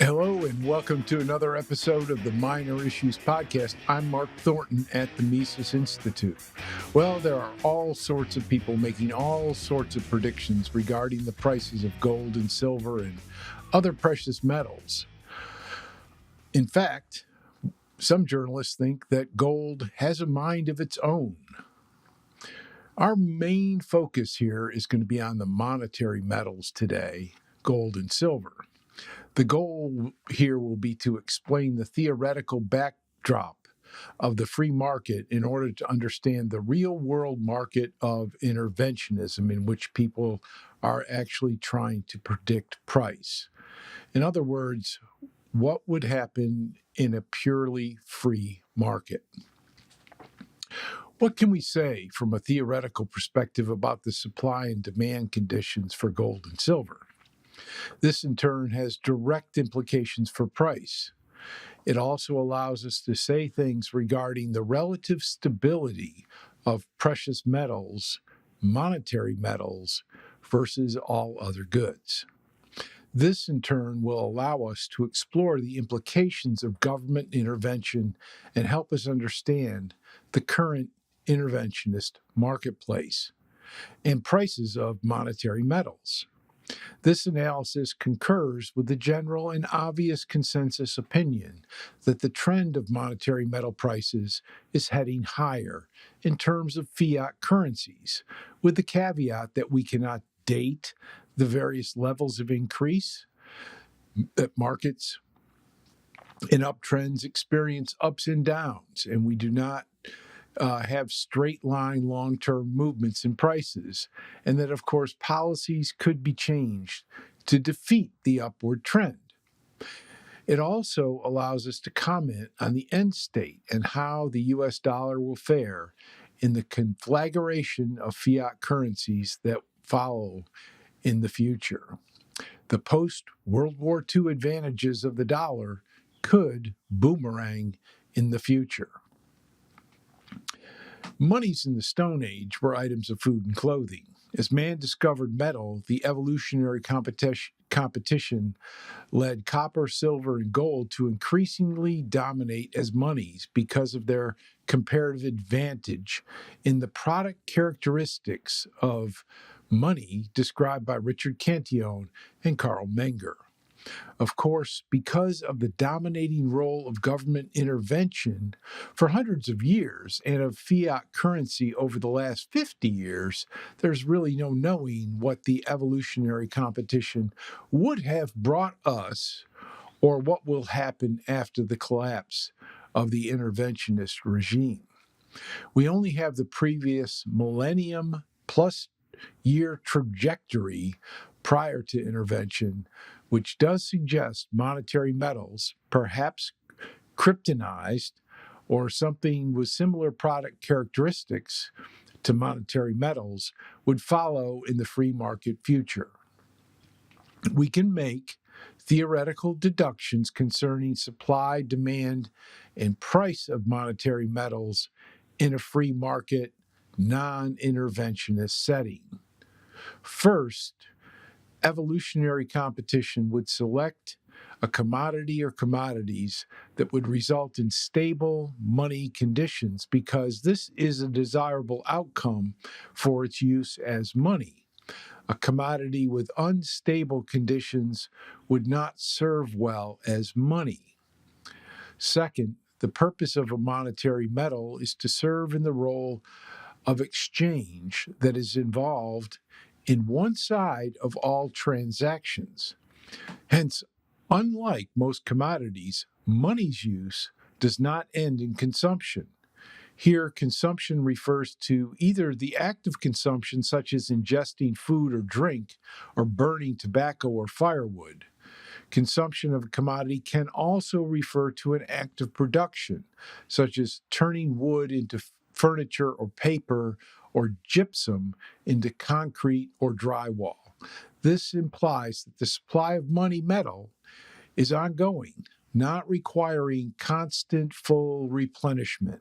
Hello and welcome to another episode of the Minor Issues Podcast. I'm Mark Thornton at the Mises Institute. Well, there are all sorts of people making all sorts of predictions regarding the prices of gold and silver and other precious metals. In fact, some journalists think that gold has a mind of its own. Our main focus here is going to be on the monetary metals today, gold and silver. The goal here will be to explain the theoretical backdrop of the free market in order to understand the real world market of interventionism in which people are actually trying to predict price. In other words, what would happen in a purely free market? What can we say from a theoretical perspective about the supply and demand conditions for gold and silver? This, in turn, has direct implications for price. It also allows us to say things regarding the relative stability of precious metals, monetary metals, versus all other goods. This, in turn, will allow us to explore the implications of government intervention and help us understand the current interventionist marketplace and prices of monetary metals. This analysis concurs with the general and obvious consensus opinion that the trend of monetary metal prices is heading higher in terms of fiat currencies, with the caveat that we cannot date the various levels of increase, that markets in uptrends experience ups and downs, and we do not have straight line long term movements in prices, and that, of course, policies could be changed to defeat the upward trend. It also allows us to comment on the end state and how the US dollar will fare in the conflagration of fiat currencies that follow in the future. The post World War II advantages of the dollar could boomerang in the future. Monies in the Stone Age were items of food and clothing. As man discovered metal, the evolutionary competition led copper, silver, and gold to increasingly dominate as monies because of their comparative advantage in the product characteristics of money described by Richard Cantillon and Carl Menger. Of course, because of the dominating role of government intervention for hundreds of years and of fiat currency over the last 50 years, there's really no knowing what the evolutionary competition would have brought us or what will happen after the collapse of the interventionist regime. We only have the previous millennium plus year trajectory prior to intervention, which does suggest monetary metals, perhaps kryptonized or something with similar product characteristics to monetary metals, would follow in the free market future. We can make theoretical deductions concerning supply, demand, and price of monetary metals in a free market, non-interventionist setting. First, evolutionary competition would select a commodity or commodities that would result in stable money conditions because this is a desirable outcome for its use as money. A commodity with unstable conditions would not serve well as money. Second, the purpose of a monetary metal is to serve in the role of exchange that is involved in one side of all transactions. Hence, unlike most commodities, money's use does not end in consumption. Here, consumption refers to either the act of consumption, such as ingesting food or drink, or burning tobacco or firewood. Consumption of a commodity can also refer to an act of production, such as turning wood into furniture or paper, or gypsum into concrete or drywall. This implies that the supply of money metal is ongoing, not requiring constant full replenishment.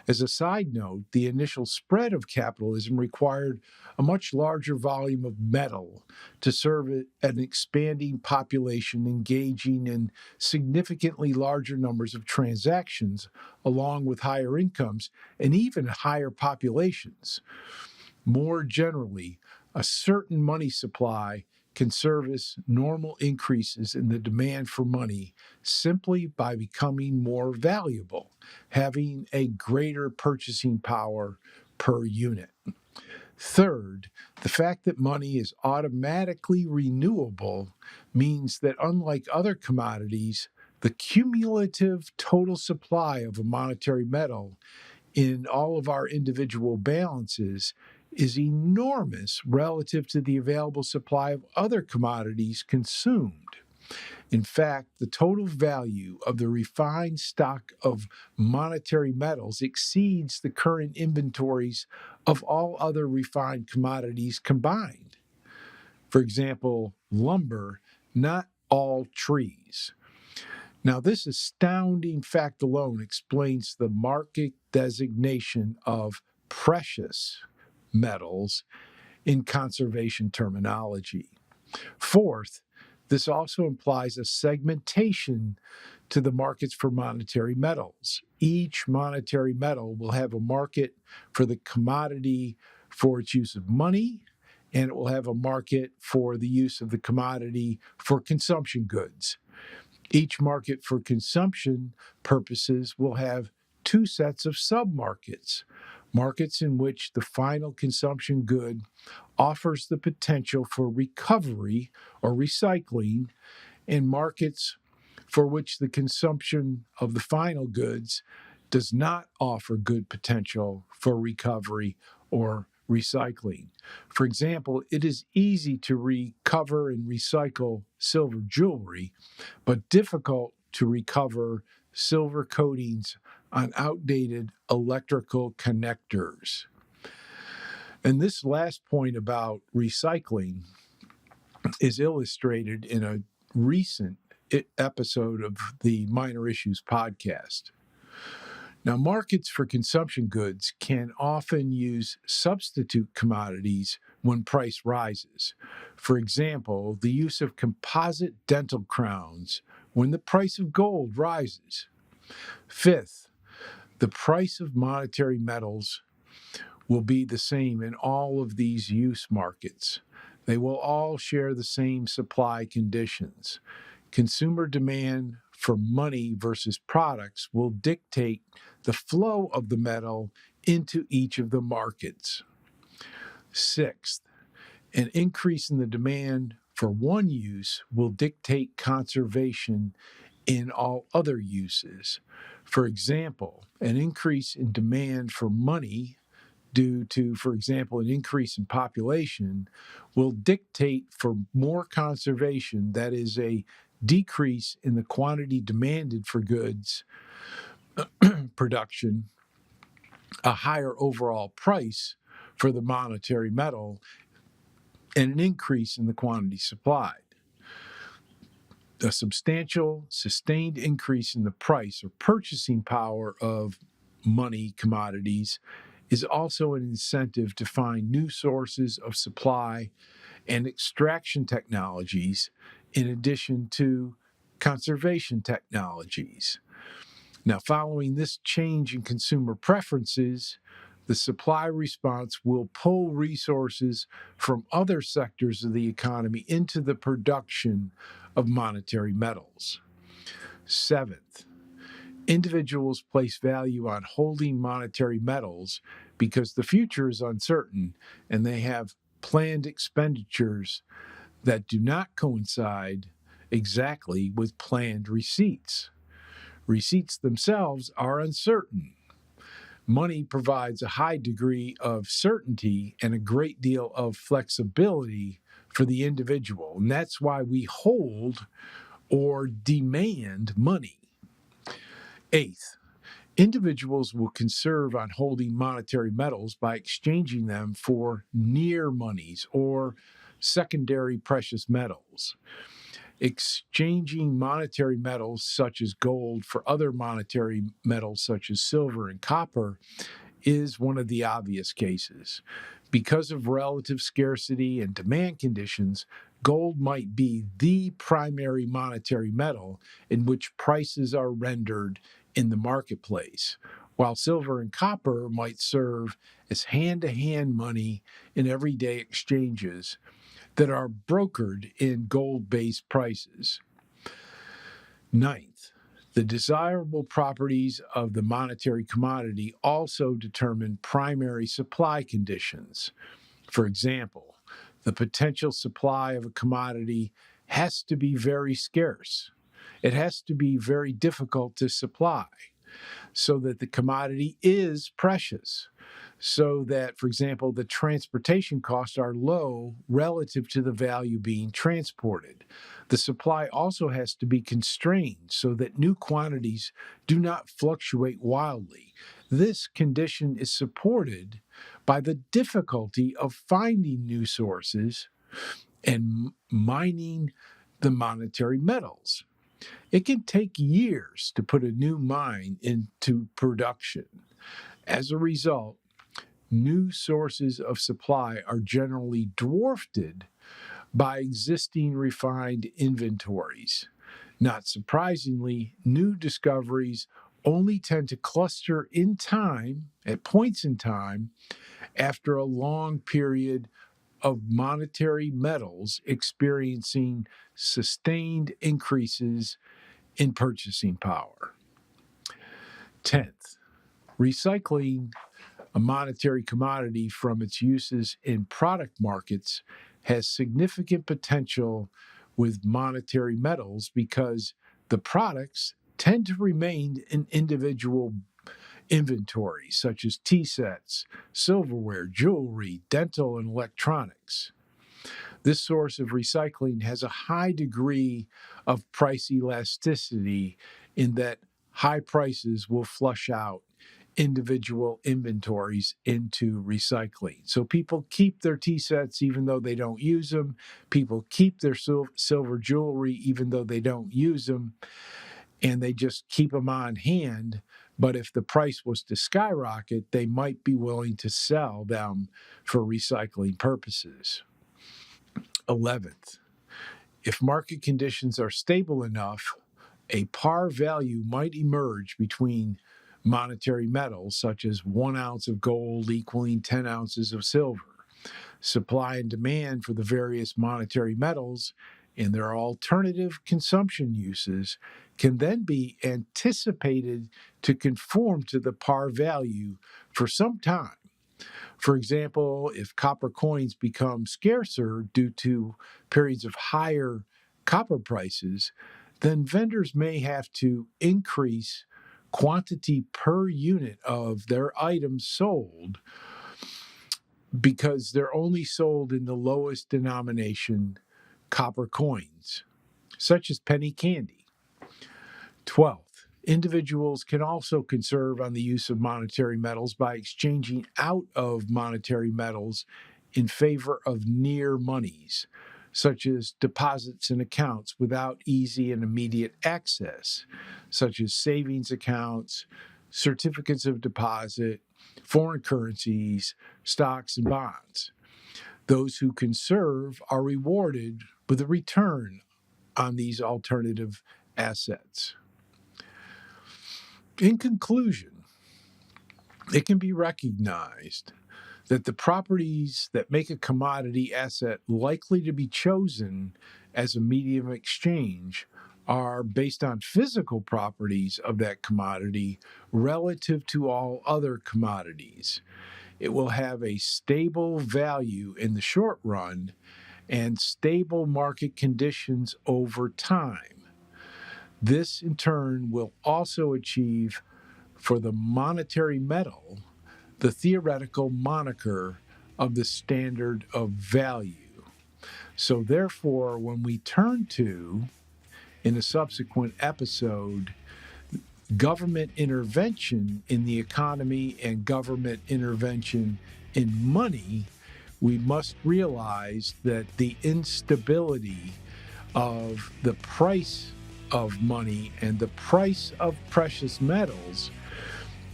As a side note, the initial spread of capitalism required a much larger volume of metal to serve an expanding population engaging in significantly larger numbers of transactions, along with higher incomes and even higher populations. More generally, a certain money supply can service normal increases in the demand for money simply by becoming more valuable, having a greater purchasing power per unit. Third, the fact that money is automatically renewable means that unlike other commodities, the cumulative total supply of a monetary metal in all of our individual balances is enormous relative to the available supply of other commodities consumed. In fact, the total value of the refined stock of monetary metals exceeds the current inventories of all other refined commodities combined. For example, lumber, not all trees. Now, this astounding fact alone explains the market designation of precious metals in conservation terminology. Fourth, this also implies a segmentation to the markets for monetary metals. Each monetary metal will have a market for the commodity for its use of money, and it will have a market for the use of the commodity for consumption goods. Each market for consumption purposes will have two sets of submarkets, markets in which the final consumption good offers the potential for recovery or recycling, and markets for which the consumption of the final goods does not offer good potential for recovery or recycling. For example, it is easy to recover and recycle silver jewelry, but difficult to recover silver coatings on outdated electrical connectors. And this last point about recycling is illustrated in a recent episode of the Minor Issues podcast. Now, markets for consumption goods can often use substitute commodities when price rises. For example, the use of composite dental crowns when the price of gold rises. Fifth, the price of monetary metals will be the same in all of these use markets. They will all share the same supply conditions. Consumer demand for money versus products will dictate the flow of the metal into each of the markets. Sixth, an increase in the demand for one use will dictate conservation in all other uses. For example, an increase in demand for money due to, for example, an increase in population will dictate for more conservation, that is, a decrease in the quantity demanded for goods production, a higher overall price for the monetary metal, and an increase in the quantity supplied. A substantial, sustained increase in the price or purchasing power of money commodities is also an incentive to find new sources of supply and extraction technologies in addition to conservation technologies. Now, following this change in consumer preferences, the supply response will pull resources from other sectors of the economy into the production of monetary metals. Seventh, individuals place value on holding monetary metals because the future is uncertain and they have planned expenditures that do not coincide exactly with planned receipts. Receipts themselves are uncertain. Money provides a high degree of certainty and a great deal of flexibility for the individual, and that's why we hold or demand money. Eighth, individuals will conserve on holding monetary metals by exchanging them for near-monies or secondary precious metals. Exchanging monetary metals such as gold for other monetary metals such as silver and copper is one of the obvious cases. Because of relative scarcity and demand conditions, gold might be the primary monetary metal in which prices are rendered in the marketplace, while silver and copper might serve as hand-to-hand money in everyday exchanges that are brokered in gold-based prices. Ninth, the desirable properties of the monetary commodity also determine primary supply conditions. For example, the potential supply of a commodity has to be very scarce. It has to be very difficult to supply so that the commodity is precious. So that, for example, the transportation costs are low relative to the value being transported. The supply also has to be constrained so that new quantities do not fluctuate wildly. This condition is supported by the difficulty of finding new sources and mining the monetary metals. It can take years to put a new mine into production. As a result, new sources of supply are generally dwarfed by existing refined inventories. Not surprisingly, new discoveries only tend to cluster in time, at points in time, after a long period of monetary metals experiencing sustained increases in purchasing power. 10th, recycling a monetary commodity from its uses in product markets has significant potential with monetary metals because the products tend to remain in individual inventories, such as tea sets, silverware, jewelry, dental, and electronics. This source of recycling has a high degree of price elasticity in that high prices will flush out individual inventories into recycling. So people keep their tea sets even though they don't use them. People keep their silver jewelry even though they don't use them, and they just keep them on hand. But if the price was to skyrocket, they might be willing to sell them for recycling purposes. 11th, if market conditions are stable enough, a par value might emerge between monetary metals, such as 1 ounce of gold equaling 10 ounces of silver. Supply and demand for the various monetary metals and their alternative consumption uses can then be anticipated to conform to the par value for some time. For example, if copper coins become scarcer due to periods of higher copper prices, then vendors may have to increase quantity per unit of their items sold because they're only sold in the lowest denomination copper coins, such as penny candy. 12th, individuals can also conserve on the use of monetary metals by exchanging out of monetary metals in favor of near-monies, such as deposits in accounts without easy and immediate access, such as savings accounts, certificates of deposit, foreign currencies, stocks, and bonds. Those who conserve are rewarded with a return on these alternative assets. In conclusion, it can be recognized that the properties that make a commodity asset likely to be chosen as a medium of exchange are based on physical properties of that commodity relative to all other commodities. It will have a stable value in the short run and stable market conditions over time. This, in turn, will also achieve for the monetary metal the theoretical moniker of the standard of value. So therefore, when we turn to, in a subsequent episode, government intervention in the economy and government intervention in money, we must realize that the instability of the price of money and the price of precious metals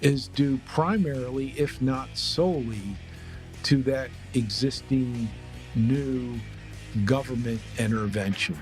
is due primarily, if not solely, to that existing new government intervention.